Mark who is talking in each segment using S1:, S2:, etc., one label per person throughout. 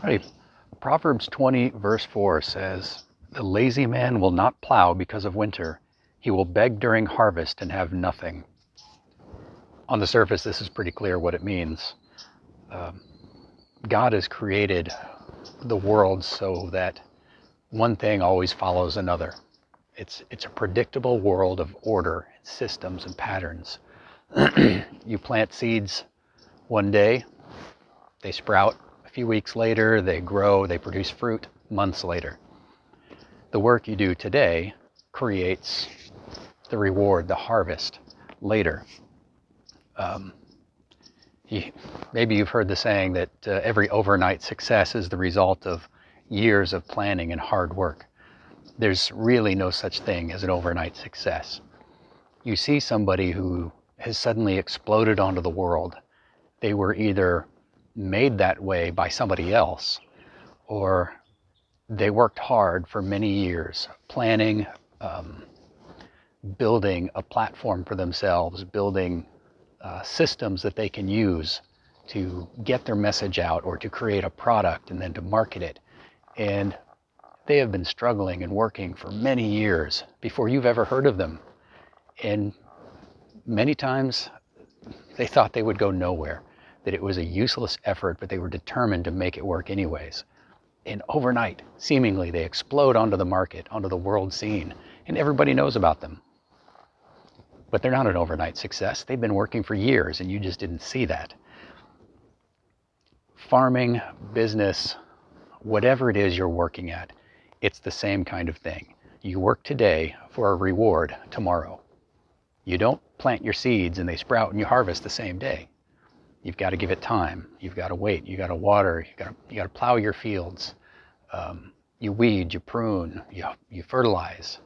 S1: Right. Proverbs 20 verse 4 says, "The lazy man will not plow because of winter. He will beg during harvest and have nothing." On the surface, this is pretty clear what it means. God has created the world so that one thing always follows another. It's a predictable world of order, systems, and patterns. You plant seeds one day, they sprout. A few weeks later, they grow, they produce fruit months later. The work you do today creates the reward, the harvest, later. Maybe you've heard the saying that every overnight success is the result of years of planning and hard work. There's really no such thing as an overnight success. You see somebody who has suddenly exploded onto the world. They were either made that way by somebody else, or they worked hard for many years, planning, building a platform for themselves, building systems that they can use to get their message out or to create a product and then to market it. And they have been struggling and working for many years before you've ever heard of them. And many times they thought they would go nowhere, that it was a useless effort, but they were determined to make it work anyways. And overnight, seemingly, they explode onto the market, onto the world scene, and everybody knows about them. But they're not an overnight success. They've been working for years, and you just didn't see that. Farming, business, whatever it is you're working at, it's the same kind of thing. You work today for a reward tomorrow. You don't plant your seeds and they sprout and you harvest the same day. You've got to give it time. You've got to wait. You've got to water. You got to plow your fields. You weed. You prune. You fertilize.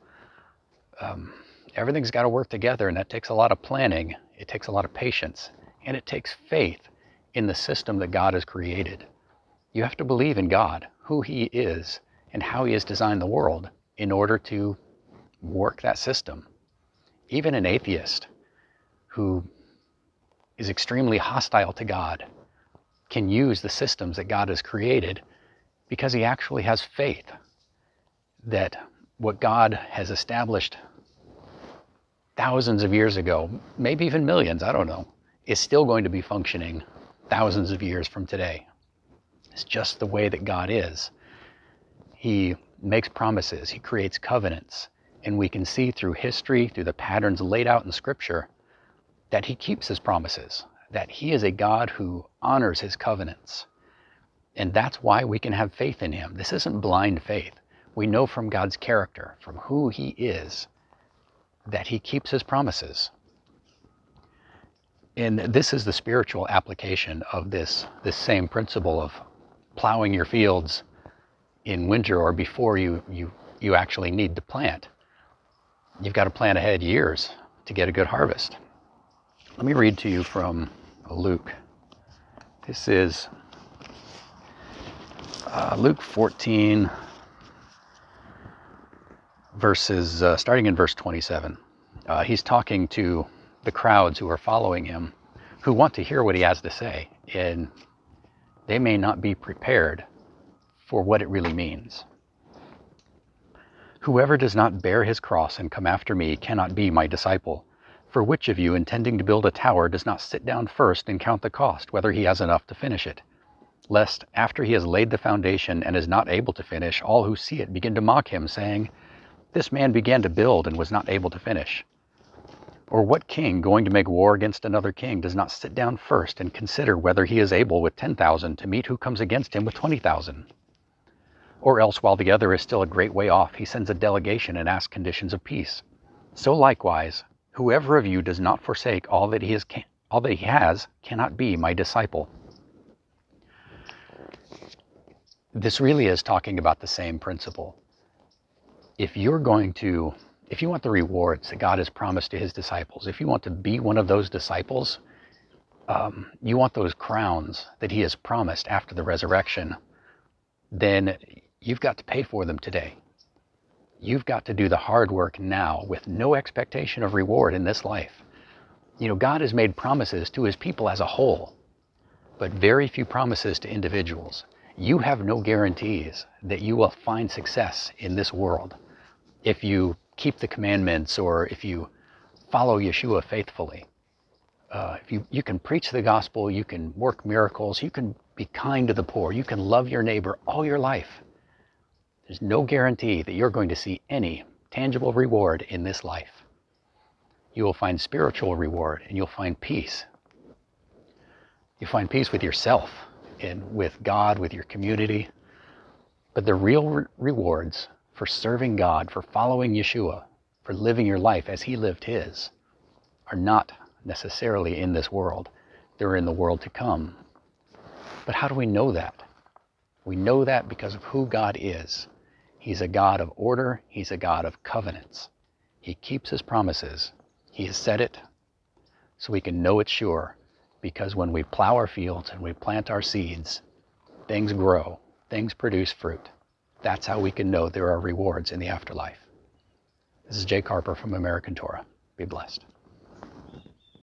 S1: Everything's got to work together, and that takes a lot of planning. It takes a lot of patience, and it takes faith in the system that God has created. You have to believe in God, who He is, and how He has designed the world in order to work that system. Even an atheist who is extremely hostile to God can use the systems that God has created because he actually has faith that what God has established thousands of years ago, maybe even millions, I don't know, is still going to be functioning thousands of years from today. It's just the way that God is. He makes promises, He creates covenants, and we can see through history, through the patterns laid out in Scripture, that He keeps His promises, that He is a God who honors His covenants. And that's why we can have faith in Him. This isn't blind faith. We know from God's character, from who He is, that He keeps His promises. And this is the spiritual application of this same principle of plowing your fields in winter or before you actually need to plant. You've got to plan ahead years to get a good harvest. Let me read to you from Luke. This is Luke 14, verses starting in verse 27. He's talking to the crowds who are following Him, who want to hear what He has to say, and they may not be prepared for what it really means. "Whoever does not bear his cross and come after me cannot be my disciple. For which of you, intending to build a tower, does not sit down first and count the cost, whether he has enough to finish it? Lest, after he has laid the foundation and is not able to finish, all who see it begin to mock him, saying, 'This man began to build and was not able to finish.' Or what king, going to make war against another king, does not sit down first and consider whether he is able with 10,000 to meet who comes against him with 20,000? Or else, while the other is still a great way off, he sends a delegation and asks conditions of peace. So likewise, whoever of you does not forsake all that he has cannot be my disciple." This really is talking about the same principle. If you want the rewards that God has promised to His disciples, if you want to be one of those disciples, you want those crowns that He has promised after the resurrection, then you've got to pay for them today. You've got to do the hard work now with no expectation of reward in this life. God has made promises to His people as a whole, but very few promises to individuals. You have no guarantees that you will find success in this world if you keep the commandments or if you follow Yeshua faithfully. If you can preach the gospel, you can work miracles, you can be kind to the poor, you can love your neighbor all your life. There's no guarantee that you're going to see any tangible reward in this life. You will find spiritual reward and you'll find peace. You find peace with yourself and with God, with your community. But the real rewards for serving God, for following Yeshua, for living your life as he lived his, are not necessarily in this world. They're in the world to come. But how do we know that? We know that because of who God is. He's a God of order. He's a God of covenants. He keeps his promises. He has said it, so we can know it's sure. Because when we plow our fields and we plant our seeds, things grow, things produce fruit. That's how we can know there are rewards in the afterlife. This is Jay Carper from American Torah. Be blessed.